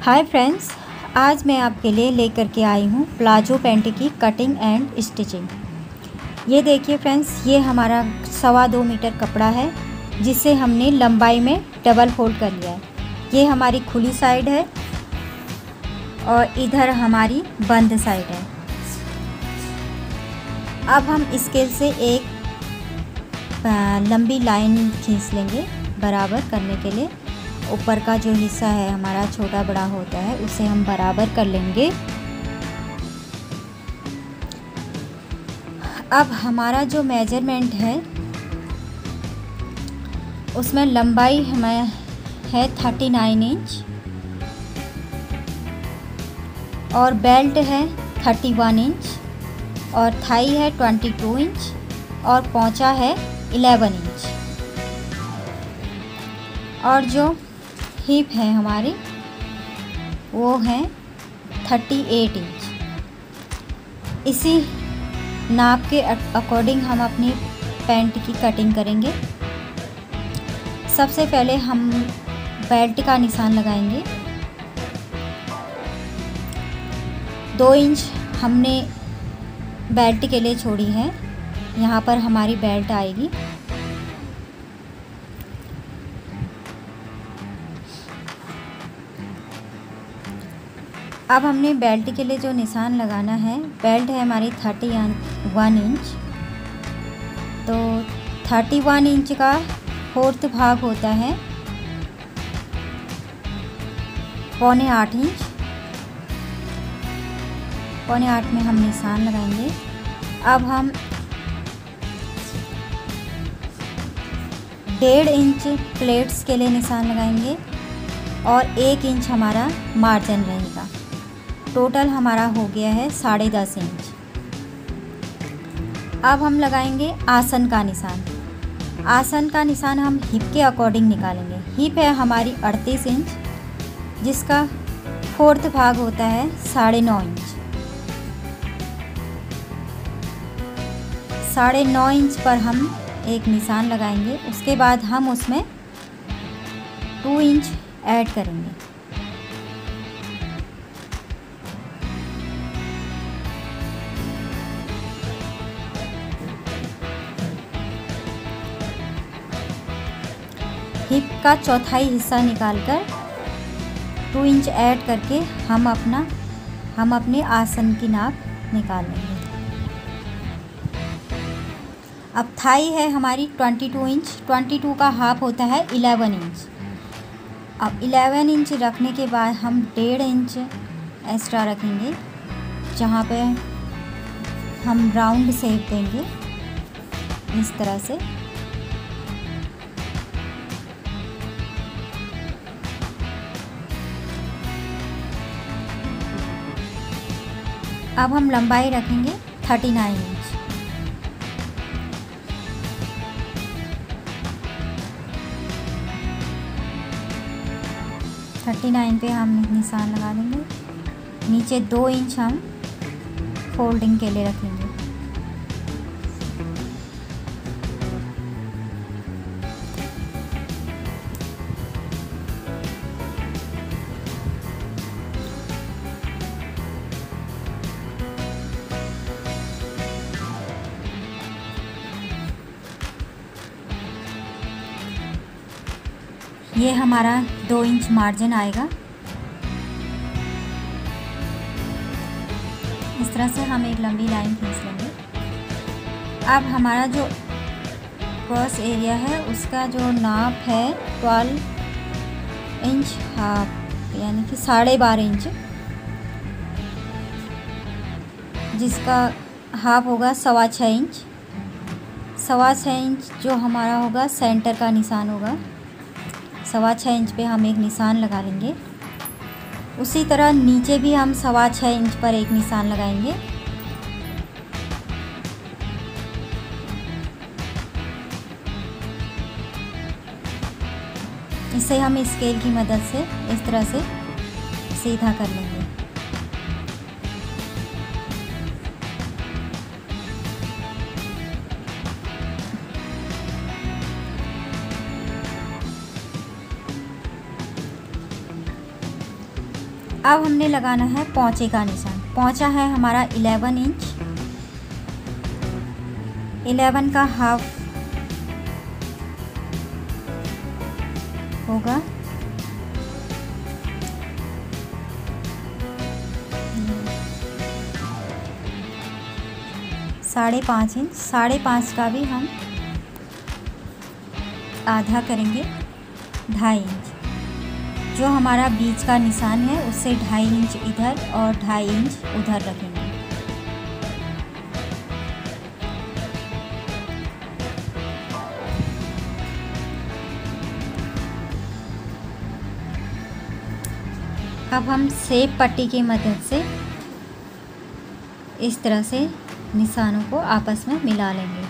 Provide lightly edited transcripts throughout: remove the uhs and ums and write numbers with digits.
Hi friends, आज मैं आपके लिए लेकर के आई हूँ प्लाजो पैंट की कटिंग एंड स्टिचिंग। ये देखिए फ्रेंड्स, ये हमारा 2.25 मीटर कपड़ा है जिसे हमने लंबाई में डबल फोल्ड कर लिया है। ये हमारी खुली साइड है और इधर हमारी बंद साइड है। अब हम स्केल से एक लंबी लाइन खींच लेंगे बराबर करने के लिए। ऊपर का जो हिस्सा है हमारा छोटा बड़ा होता है उसे हम बराबर कर लेंगे। अब हमारा जो मेजरमेंट है उसमें लंबाई हमें है 39 इंच और बेल्ट है 31 इंच और थाई है 22 इंच और पोंचा है 11 इंच और जो हिप है हमारी वो है 38 इंच। इसी नाप के अकॉर्डिंग हम अपनी पैंट की कटिंग करेंगे। सबसे पहले हम बेल्ट का निशान लगाएंगे। 2 इंच हमने बेल्ट के लिए छोड़ी है, यहाँ पर हमारी बेल्ट आएगी। अब हमने बेल्ट के लिए जो निशान लगाना है, बेल्ट है हमारी 31 इंच, तो 31 इंच का 4th भाग होता है 7.25 इंच। 7.25 में हम निशान लगाएंगे। अब हम 1.5 इंच प्लेट्स के लिए निशान लगाएंगे और 1 इंच हमारा मार्जिन रहेगा। टोटल हमारा हो गया है 10.5 इंच। अब हम लगाएंगे आसन का निशान। आसन का निशान हम हिप के अकॉर्डिंग निकालेंगे। हिप है हमारी 38 इंच जिसका 4th भाग होता है 9.5 इंच। 9.5 इंच पर हम एक निशान लगाएंगे। उसके बाद हम उसमें 2 इंच ऐड करेंगे। हिप का चौथाई हिस्सा निकालकर 2 इंच ऐड करके हम अपने आसन की नाप निकाल लेंगे। अब थाई है हमारी 22 इंच। 22 का हाफ होता है 11 इंच। अब 11 इंच रखने के बाद हम 1.5 इंच एक्स्ट्रा रखेंगे, जहाँ पे हम राउंड शेप देंगे इस तरह से। अब हम लंबाई रखेंगे 39 इंच। पे हम निशान लगा देंगे। नीचे 2 इंच हम फोल्डिंग के लिए रखेंगे। ये हमारा 2 इंच मार्जिन आएगा। इस तरह से हम एक लंबी लाइन खींच लेंगे। अब हमारा जो क्रॉस एरिया है उसका जो नाप है 12 इंच हाफ, यानी कि 12.5 इंच, जिसका हाफ होगा 6.25 इंच। 6.25 इंच जो हमारा होगा सेंटर का निशान होगा। 6.25 इंच पे हम एक निशान लगा लेंगे। उसी तरह नीचे भी हम 6.25 इंच पर एक निशान लगाएंगे। इसे हम स्केल की मदद से इस तरह से सीधा कर लेंगे। अब हमने लगाना है पोंचे का निशान। पोंचा है हमारा 11 इंच, 11 का हाफ होगा 5.5 इंच। 5.5 का भी हम आधा करेंगे 2.5 इंच। जो हमारा बीच का निशान है उससे 2.5 इंच इधर और 2.5 इंच उधर रखेंगे। अब हम सेब पट्टी की मदद से इस तरह से निशानों को आपस में मिला लेंगे।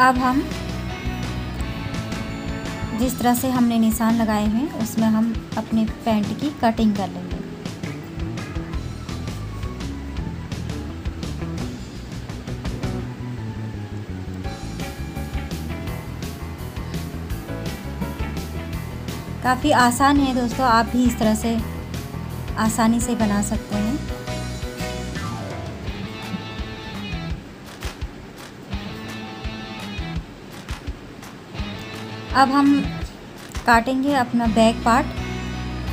अब हम जिस तरह से हमने निशान लगाए हैं उसमें हम अपने पैंट की कटिंग कर लेंगे। काफ़ी आसान है दोस्तों, आप भी इस तरह से आसानी से बना सकते हैं। अब हम काटेंगे अपना बैक पार्ट।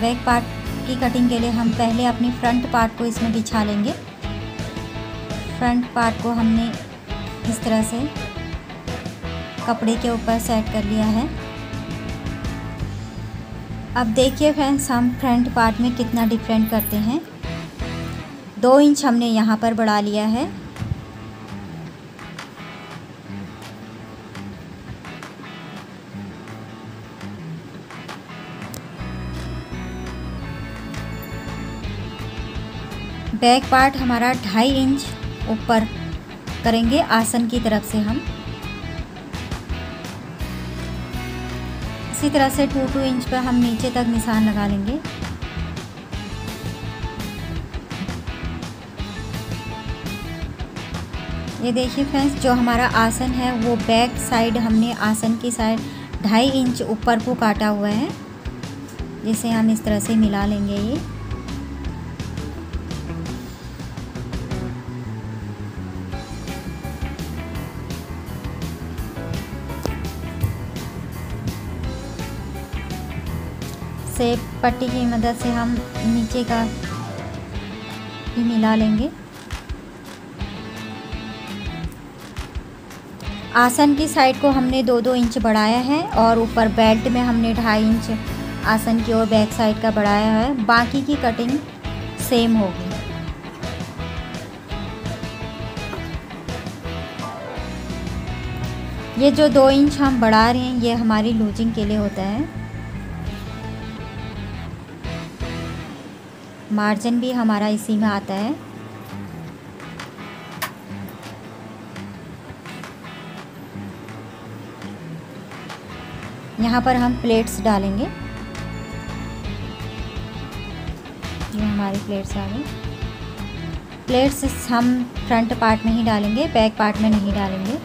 बैक पार्ट की कटिंग के लिए हम पहले अपनी फ्रंट पार्ट को इसमें बिछा लेंगे। फ्रंट पार्ट को हमने इस तरह से कपड़े के ऊपर सेट कर लिया है। अब देखिए फ्रेंड्स, हम फ्रंट पार्ट में कितना डिफरेंट करते हैं। 2 इंच हमने यहाँ पर बढ़ा लिया है। बैक पार्ट हमारा 2.5 इंच ऊपर करेंगे आसन की तरफ से हम। इसी तरह से 2 इंच पर हम नीचे तक निशान लगा लेंगे। ये देखिए फ्रेंड्स, जो हमारा आसन है वो बैक साइड हमने आसन की साइड 2.5 इंच ऊपर को काटा हुआ है, जिसे हम इस तरह से मिला लेंगे। ये सेब पट्टी की मदद से हम नीचे का भी मिला लेंगे। आसन की साइड को हमने 2-2 इंच बढ़ाया है और ऊपर बेल्ट में हमने 2.5 इंच आसन की और बैक साइड का बढ़ाया है। बाकी की कटिंग सेम होगी। ये जो 2 इंच हम बढ़ा रहे हैं ये हमारी लूजिंग के लिए होता है। मार्जिन भी हमारा इसी में आता है। यहाँ पर हम प्लेट्स डालेंगे। ये हमारी प्लेट्स आ गई। प्लेट्स हम फ्रंट पार्ट में ही डालेंगे, बैक पार्ट में नहीं डालेंगे।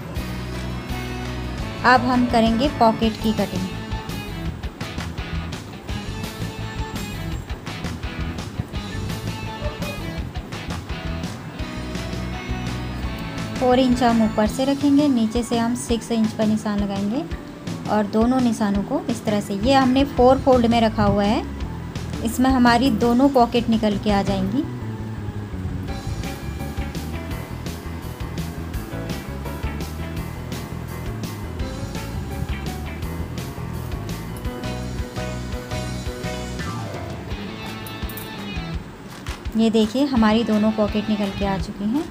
अब हम करेंगे पॉकेट की कटिंग। फोर इंच हम ऊपर से रखेंगे, नीचे से हम 6 इंच पर निशान लगाएंगे और दोनों निशानों को इस तरह से, ये हमने 4 फोल्ड में रखा हुआ है, इसमें हमारी दोनों पॉकेट निकल के आ जाएंगी। ये देखिए हमारी दोनों पॉकेट निकल के आ चुकी हैं।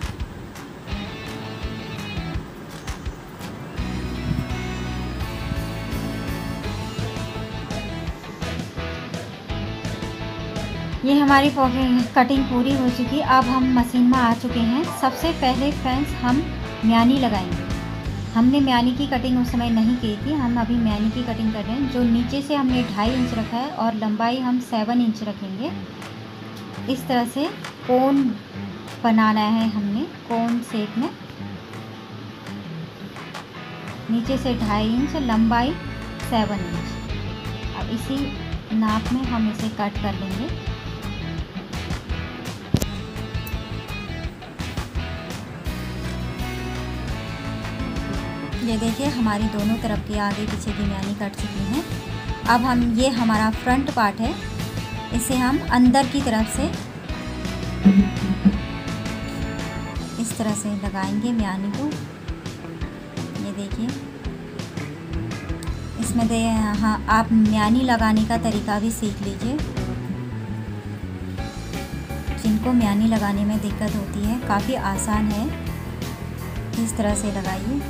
ये हमारी कटिंग पूरी हो चुकी। अब हम मशीन में आ चुके हैं। सबसे पहले फ्रेंड्स हम म्यानी लगाएंगे। हमने म्यानी की कटिंग उस समय नहीं की थी, हम अभी म्यानी की कटिंग कर रहे हैं। जो नीचे से हमने 2.5 इंच रखा है और लंबाई हम 7 इंच रखेंगे। इस तरह से कोन बनाना है हमने, कोन शेप में। नीचे से 2.5 इंच, लंबाई 7 इंच। अब इसी नाप में हम इसे कट कर लेंगे। ये देखिए हमारी दोनों तरफ की आगे पीछे की म्यानी कट चुकी हैं। अब हम ये हमारा फ्रंट पार्ट है, इसे हम अंदर की तरफ से इस तरह से लगाएंगे म्यानी को। ये देखिए इसमें हाँ, आप म्यानी लगाने का तरीका भी सीख लीजिए। जिनको म्यानी लगाने में दिक्कत होती है, काफ़ी आसान है, इस तरह से लगाइए।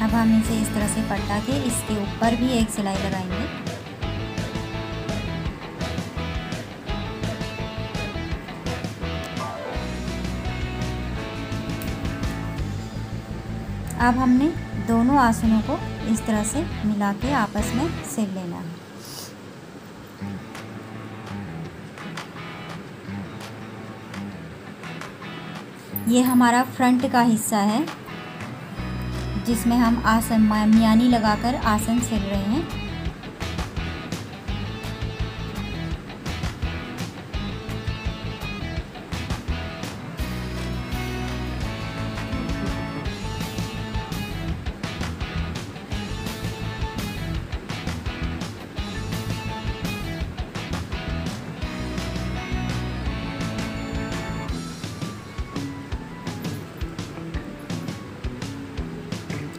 अब हम इसे इस तरह से पलटा के इसके ऊपर भी एक सिलाई लगाएंगे। अब हमने दोनों आसनों को इस तरह से मिला के आपस में सिल लेना है। ये हमारा फ्रंट का हिस्सा है, जिसमें हम आसन म्यानी लगाकर आसन सिल रहे हैं।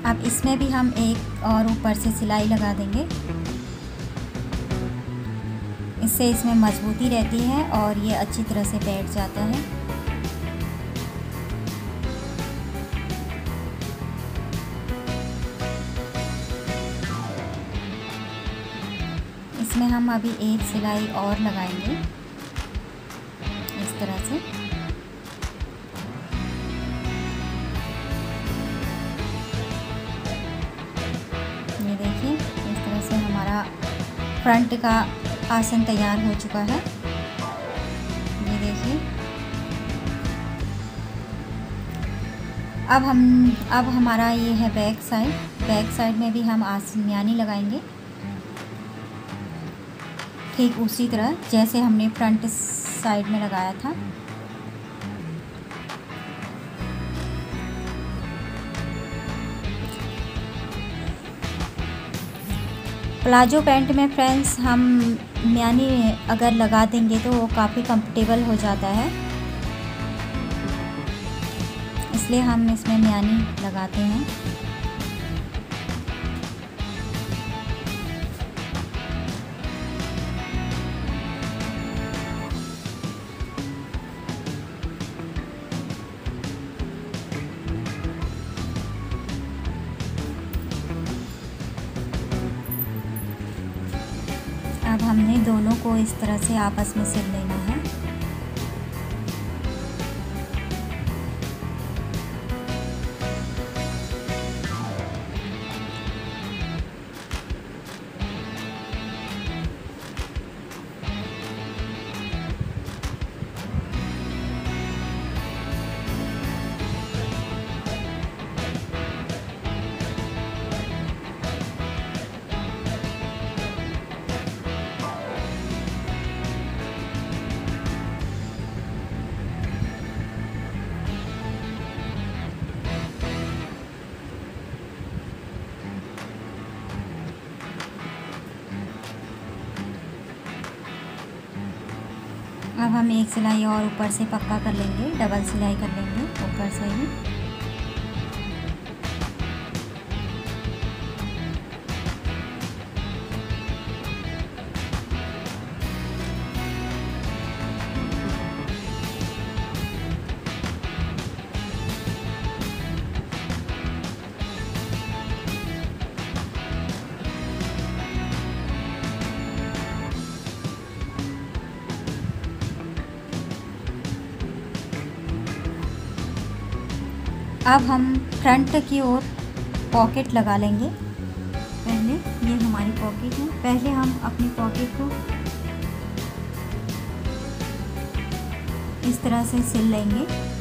अब इसमें भी हम एक और ऊपर से सिलाई लगा देंगे। इससे इसमें मजबूती रहती है और ये अच्छी तरह से बैठ जाता है। इसमें हम अभी एक सिलाई और लगाएंगे इस तरह से। ये देखिए इस तरह से हमारा फ्रंट का आसन तैयार हो चुका है। ये देखिए अब हमारा ये है बैक साइड। बैक साइड में भी हम आसन म्यानी लगाएंगे, ठीक उसी तरह जैसे हमने फ्रंट साइड में लगाया था। प्लाजो पैंट में फ्रेंड्स हम म्यानी अगर लगा देंगे तो वो काफ़ी कंफर्टेबल हो जाता है, इसलिए हम इसमें म्यानी लगाते हैं। अब हमने दोनों को इस तरह से आपस में सिल लेना है। अब हम एक सिलाई और ऊपर से पक्का कर लेंगे, डबल सिलाई कर लेंगे ऊपर से ही। अब हम फ्रंट की ओर पॉकेट लगा लेंगे। पहले ये हमारी पॉकेट है, पहले हम अपनी पॉकेट को इस तरह से सिल लेंगे।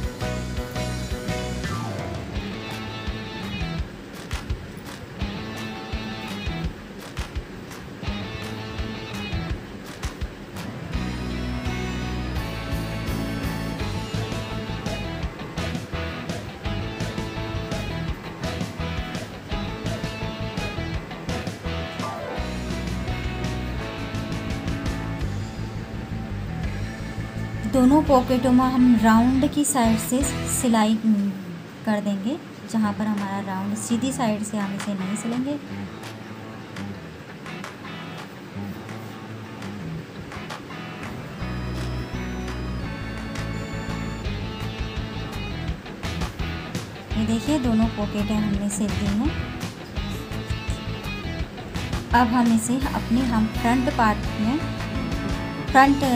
दोनों पॉकेटों में हम राउंड की साइड से सिलाई कर देंगे। जहाँ पर हमारा राउंड, सीधी साइड से हम इसे नहीं सिलेंगे। ये देखिए दोनों पॉकेटें हमने सिल दी हैं। अब हम इसे हम फ्रंट पार्ट में फ्रंट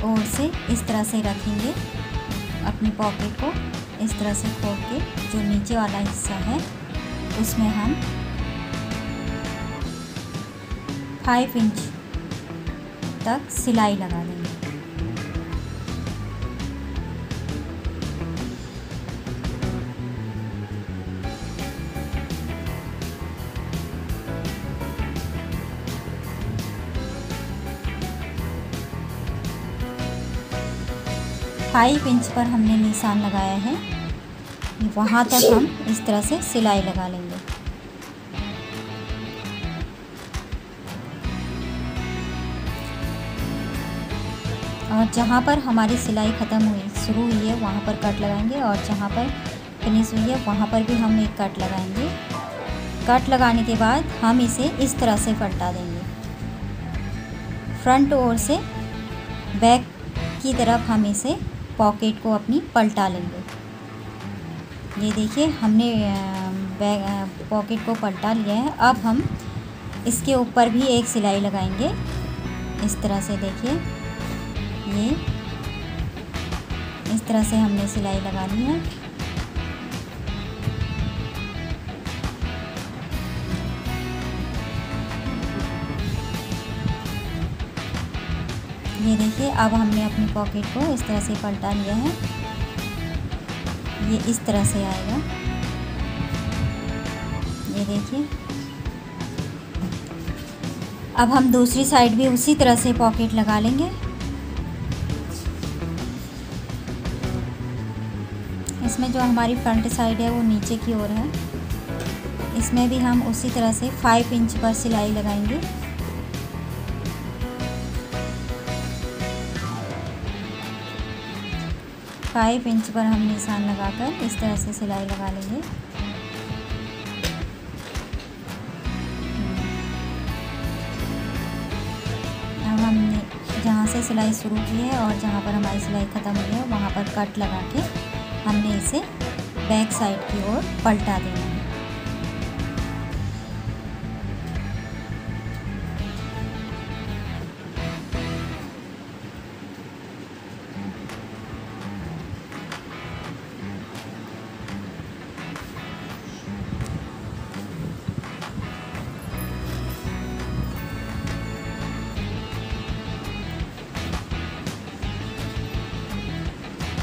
ओर से इस तरह से रखेंगे। अपनी पॉकेट को इस तरह से खोल के जो नीचे वाला हिस्सा है उसमें हम 5 इंच तक सिलाई लगा देंगे। फाइव इंच पर हमने निशान लगाया है, वहाँ तक हम इस तरह से सिलाई लगा लेंगे। और जहाँ पर हमारी सिलाई ख़त्म हुई शुरू हुई है वहाँ पर कट लगाएंगे, और जहाँ पर फिनिश हुई है वहाँ पर भी हम एक कट लगाएंगे। कट लगाने के बाद हम इसे इस तरह से पलटा देंगे। फ्रंट ओर से बैक की तरफ हम इसे पॉकेट को अपनी पलटा लेंगे। ये देखिए हमने पॉकेट को पलटा लिया है। अब हम इसके ऊपर भी एक सिलाई लगाएंगे इस तरह से। देखिए ये इस तरह से हमने सिलाई लगा ली है। ये देखिए अब हमने अपनी पॉकेट को इस तरह से पलटा लिया है। ये इस तरह से आएगा। ये देखिए अब हम दूसरी साइड भी उसी तरह से पॉकेट लगा लेंगे। इसमें जो हमारी फ्रंट साइड है वो नीचे की ओर है। इसमें भी हम उसी तरह से 5 इंच पर सिलाई लगाएंगे। फाइव इंच पर हम निशान लगाकर इस तरह से सिलाई लगा लेंगे। अब हमने जहाँ से सिलाई शुरू की है और जहाँ पर हमारी सिलाई ख़त्म हुई है वहाँ पर कट लगा के हमने इसे बैक साइड की ओर पलटा देना है।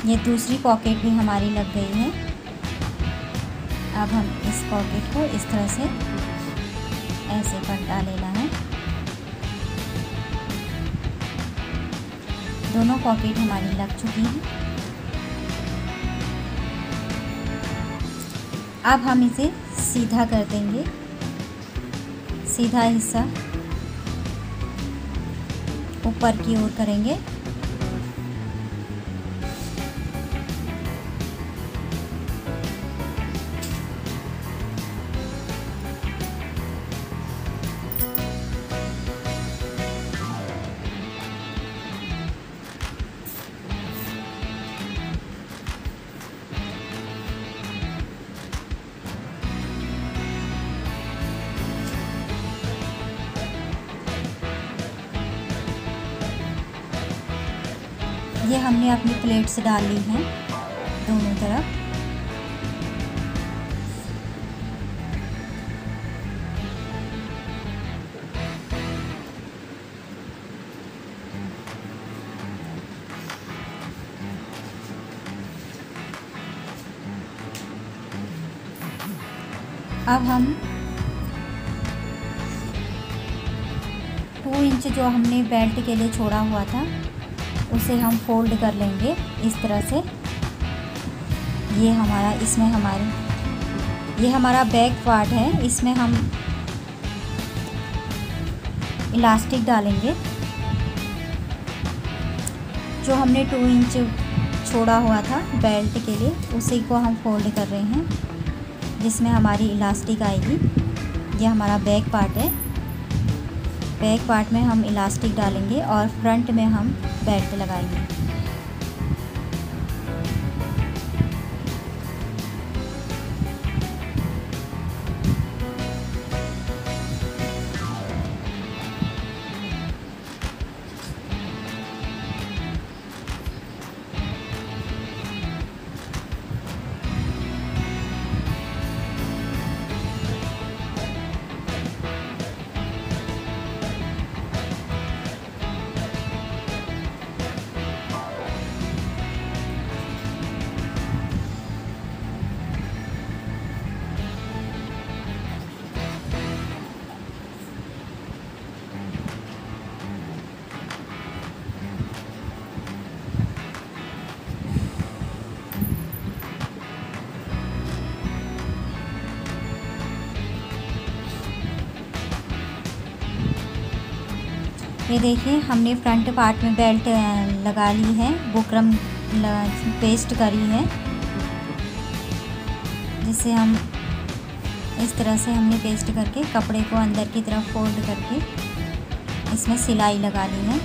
ये दूसरी पॉकेट भी हमारी लग गई है। अब हम इस पॉकेट को इस तरह से ऐसे पलटा लेना है। दोनों पॉकेट हमारी लग चुकी हैं। अब हम इसे सीधा कर देंगे। सीधा हिस्सा ऊपर की ओर करेंगे। ये हमने अपनी प्लेट्स डाल ली हैं दोनों तरफ। अब हम 2 इंच जो हमने बेल्ट के लिए छोड़ा हुआ था उसे हम फोल्ड कर लेंगे इस तरह से। ये हमारा ये हमारा बैक पार्ट है, इसमें हम इलास्टिक डालेंगे। जो हमने 2 इंच छोड़ा हुआ था बेल्ट के लिए उसी को हम फोल्ड कर रहे हैं, जिसमें हमारी इलास्टिक आएगी। ये हमारा बैक पार्ट है। बैक पार्ट में हम इलास्टिक डालेंगे और फ्रंट में हम बेल्ट लगाएंगे। ये देखिए हमने फ्रंट पार्ट में बेल्ट लगा ली है, बुकरम पेस्ट करी है, जिससे हम इस तरह से हमने पेस्ट करके कपड़े को अंदर की तरफ फोल्ड करके इसमें सिलाई लगा ली है।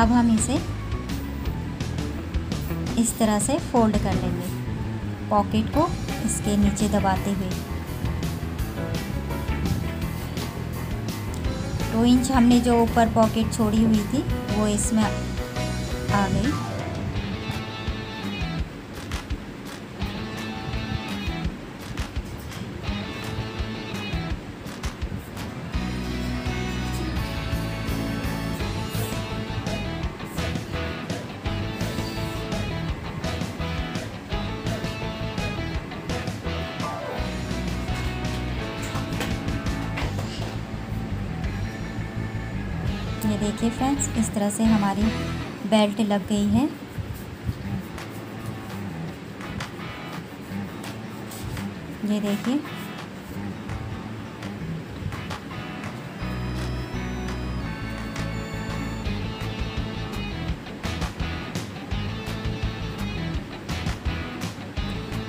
अब हम इसे इस तरह से फोल्ड कर लेंगे, पॉकेट को इसके नीचे दबाते हुए। 2 इंच हमने जो ऊपर पॉकेट छोड़ी हुई थी वो इसमें आ गई। ये देखिए फ्रेंड्स, इस तरह से हमारी बेल्ट लग गई है। ये देखिए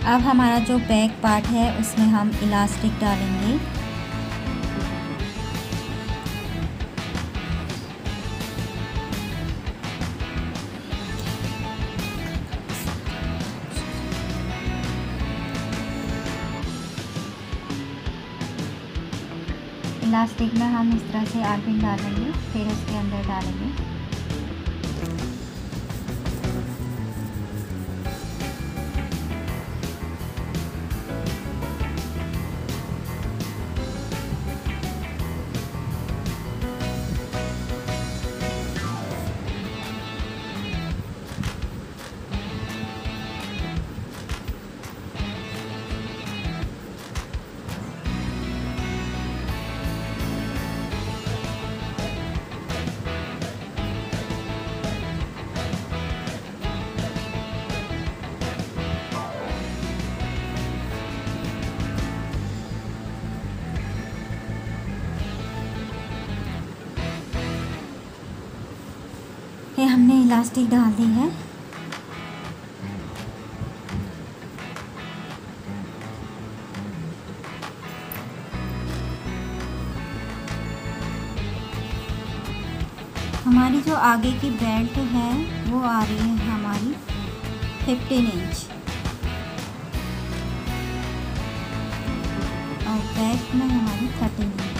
अब हमारा जो बैक पार्ट है उसमें हम इलास्टिक डालेंगे। इलास्टिक में हम इस तरह से आर्पिंग डालेंगे, फिर उसके अंदर डालेंगे। ये हमने इलास्टिक डाल दी है। हमारी जो आगे की बेल्ट है वो आ रही है हमारी 15 इंच और बैक में हमारी 13 इंच।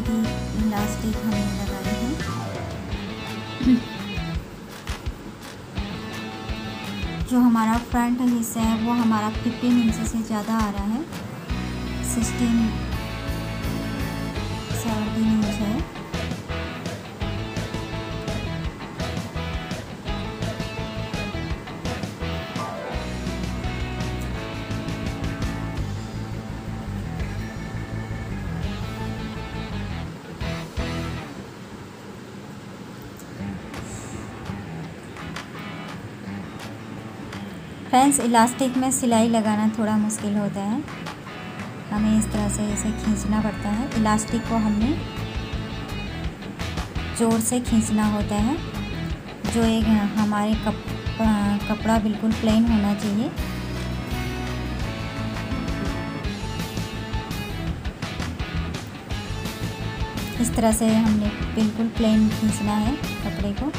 की इलास्टिक हमने लगाई है। जो हमारा फ्रंट हिस्सा है वो हमारा 15 इंच से ज़्यादा आ रहा है, 17 इंच है। फ्रेंड्स, इलास्टिक में सिलाई लगाना थोड़ा मुश्किल होता है, हमें इस तरह से इसे खींचना पड़ता है। इलास्टिक को हमने जोर से खींचना होता है। जो एक हमारे कपड़ा बिल्कुल प्लेन होना चाहिए। इस तरह से हमने बिल्कुल प्लेन खींचना है कपड़े को।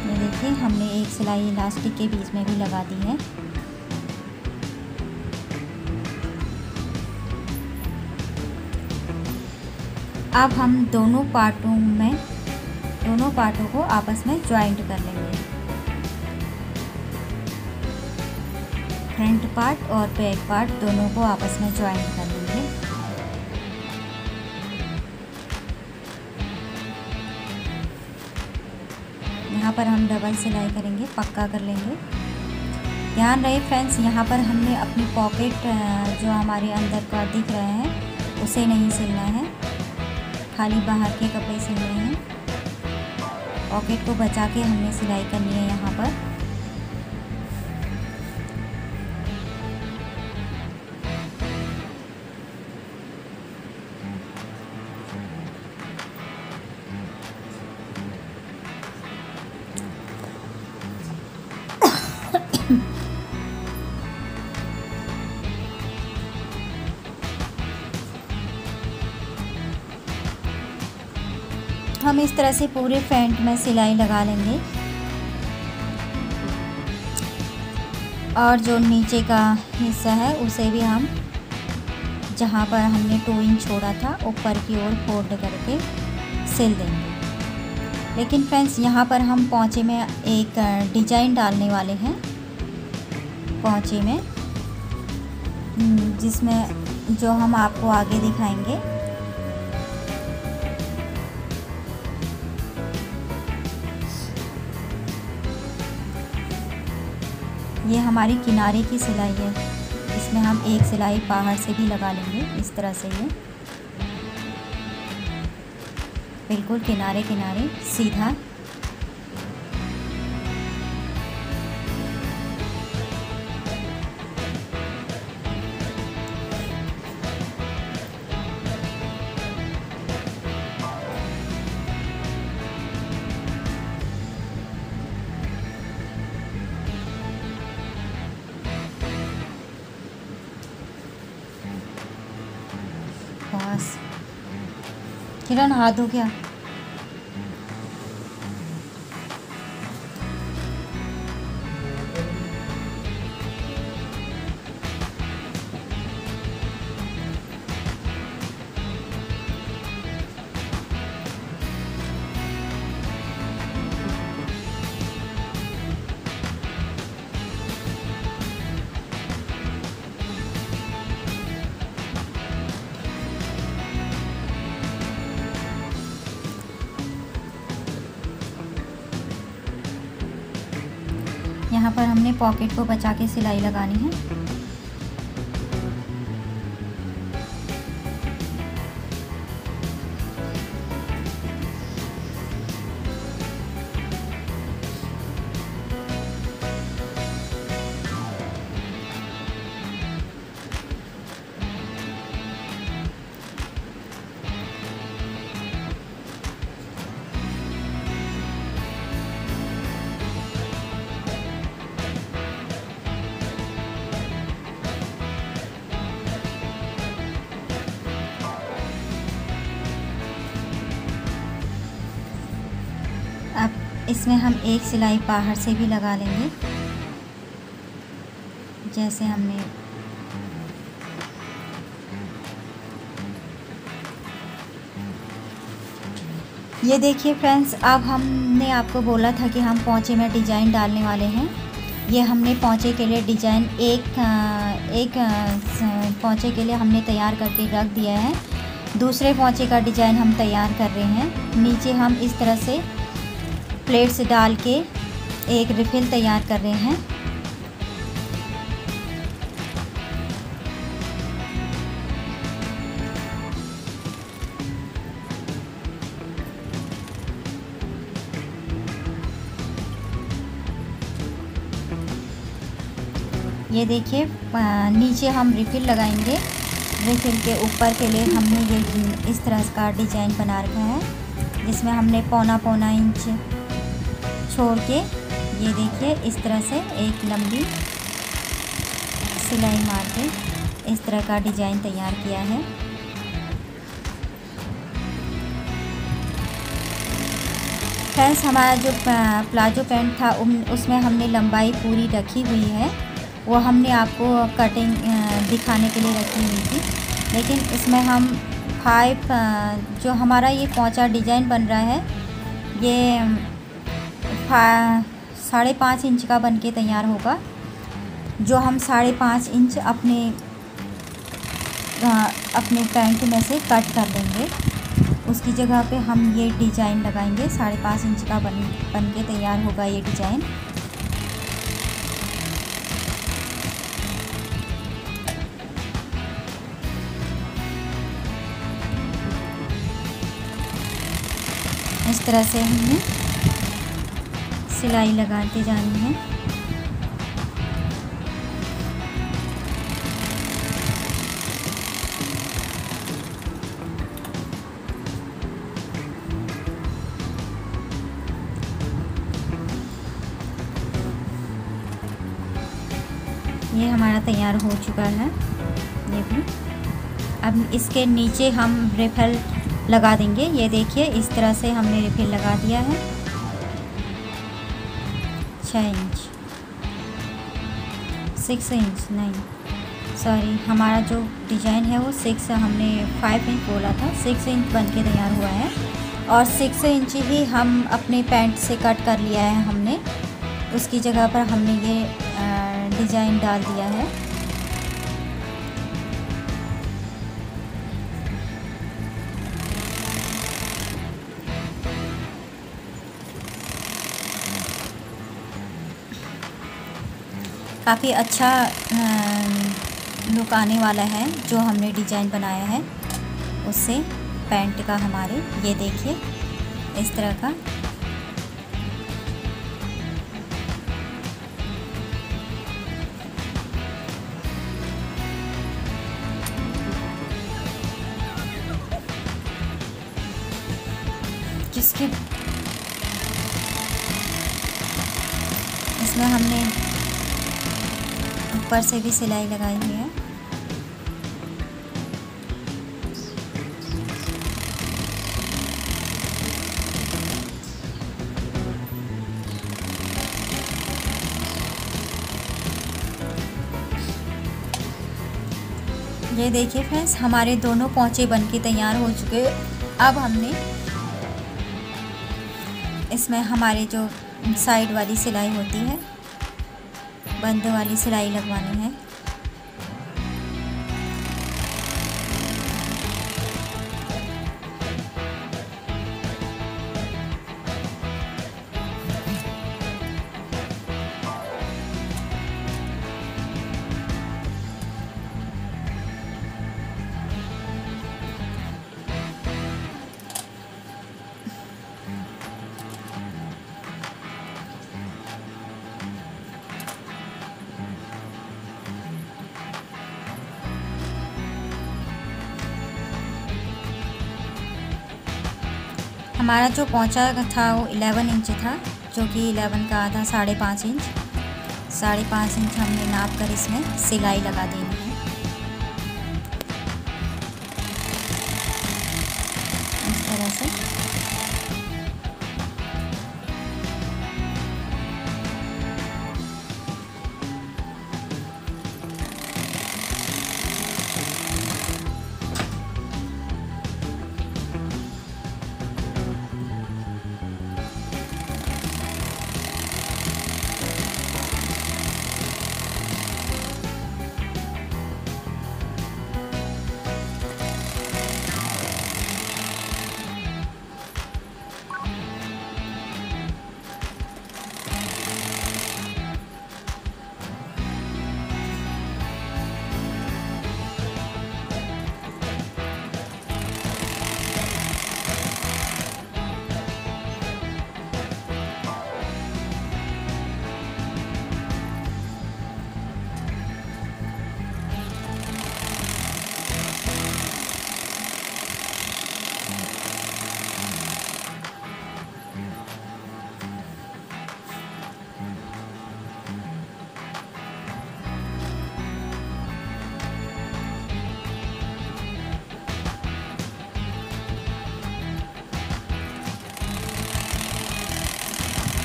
ये देखिए, हमने एक सिलाई इलास्टिक के बीच में भी लगा दी है। अब हम दोनों पार्टों को आपस में ज्वाइंट कर लेंगे। फ्रंट पार्ट और बैक पार्ट दोनों को आपस में ज्वाइंट कर लेंगे। यहाँ पर हम डबल सिलाई करेंगे, पक्का कर लेंगे। ध्यान रहे फ्रेंड्स, यहाँ पर हमने अपनी पॉकेट जो हमारे अंदर का दिख रहा है उसे नहीं सिलना है, खाली बाहर के कपड़े सिलने हैं। पॉकेट को बचा के हमने सिलाई करनी है यहाँ पर। हम इस तरह से पूरे फ्रंट में सिलाई लगा लेंगे और जो नीचे का हिस्सा है उसे भी हम जहाँ पर हमने 2 इंच छोड़ा था ऊपर की ओर फोल्ड करके सिल देंगे। लेकिन फ्रेंड्स, यहाँ पर हम पोंचे में एक डिजाइन डालने वाले हैं पोंचे में, जिसमें जो हम आपको आगे दिखाएंगे। ये हमारी किनारे की सिलाई है, इसमें हम एक सिलाई बाहर से भी लगा लेंगे। इस तरह से ये बिल्कुल किनारे किनारे सीधा। बस किरण, हाथ धो क्या? यहाँ पर हमने पॉकेट को बचा के सिलाई लगानी है। अब इसमें हम एक सिलाई बाहर से भी लगा लेंगे, जैसे हमने ये देखिए फ्रेंड्स, अब हमने आपको बोला था कि हम पोंचे में डिज़ाइन डालने वाले हैं। ये हमने पोंचे के लिए डिज़ाइन एक पोंचे के लिए हमने तैयार करके रख दिया है। दूसरे पोंचे का डिज़ाइन हम तैयार कर रहे हैं। नीचे हम इस तरह से प्लेट्स डाल के एक रिफिल तैयार कर रहे हैं। ये देखिए, नीचे हम रिफिल लगाएंगे। रिफिल के ऊपर के लिए हमने ये इस तरह का डिज़ाइन बना रखा है, जिसमें हमने पौना इंच छोड़ के ये देखिए इस तरह से एक लंबी सिलाई मार के इस तरह का डिज़ाइन तैयार किया है। फ्रेंड्स, हमारा जो प्लाजो पैंट था उसमें हमने लंबाई पूरी रखी हुई है। वो हमने आपको कटिंग दिखाने के लिए रखी हुई थी, लेकिन इसमें हम 5 जो हमारा ये पोंचा डिज़ाइन बन रहा है, ये 5.5 इंच का बन के तैयार होगा। जो हम 5.5 इंच अपने पैंट में से कट कर देंगे, उसकी जगह पे हम ये डिज़ाइन लगाएंगे। 5.5 इंच का बन के तैयार होगा ये डिज़ाइन। इस तरह से हमने सिलाई लगाते जानी है। ये हमारा तैयार हो चुका है। ये भी अब इसके नीचे हम रिफिल लगा देंगे। ये देखिए इस तरह से हमने रिफिल लगा दिया है। 6 इंच 6 इंच नहीं, सॉरी, हमारा जो डिज़ाइन है वो 6, हमने 5 इंच बोला था। 6 इंच बन के तैयार हुआ है और 6 इंच ही हम अपने पैंट से कट कर लिया है हमने। उसकी जगह पर हमने ये डिज़ाइन डाल दिया है। काफ़ी अच्छा लुक आने वाला है जो हमने डिज़ाइन बनाया है उससे पैंट का हमारे। ये देखिए इस तरह का। जिसके इसमें हमने ऊपर से भी सिलाई लगाई हुई है। ये देखिए फ्रेंड्स, हमारे दोनों पोंचे बन के तैयार हो चुके हैं। अब हमने इसमें हमारे जो साइड वाली सिलाई होती है, बंद वाली सिलाई लगवानी है। हमारा जो पोंचा था वो 11 इंच था, जो कि 11 का आधा 5.5 इंच। 5.5 इंच हमने नाप कर इसमें सिलाई लगा देनी है इस तरह से।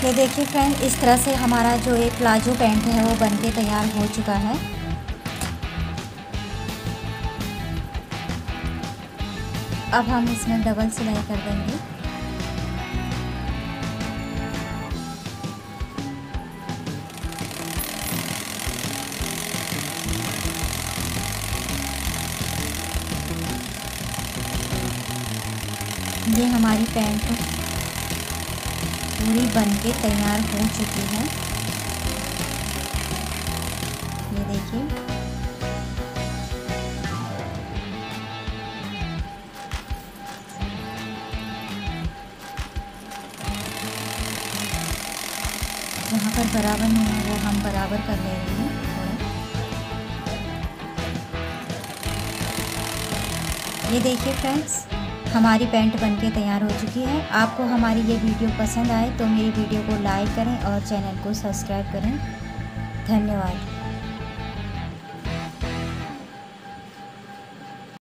ये देखिए फ्रेंड, इस तरह से हमारा जो एक प्लाजो पैंट है वो बनके तैयार हो चुका है। अब हम इसमें डबल सिलाई कर देंगे। ये हमारी पैंट पूरी बनके तैयार हो चुकी है। ये देखिए, जहाँ पर बराबर नहीं है वो हम बराबर कर ले रहे हैं थोड़ा। ये देखिए फ्रेंड्स, हमारी पैंट बनके तैयार हो चुकी है। आपको हमारी ये वीडियो पसंद आए तो मेरी वीडियो को लाइक करें और चैनल को सब्सक्राइब करें। धन्यवाद।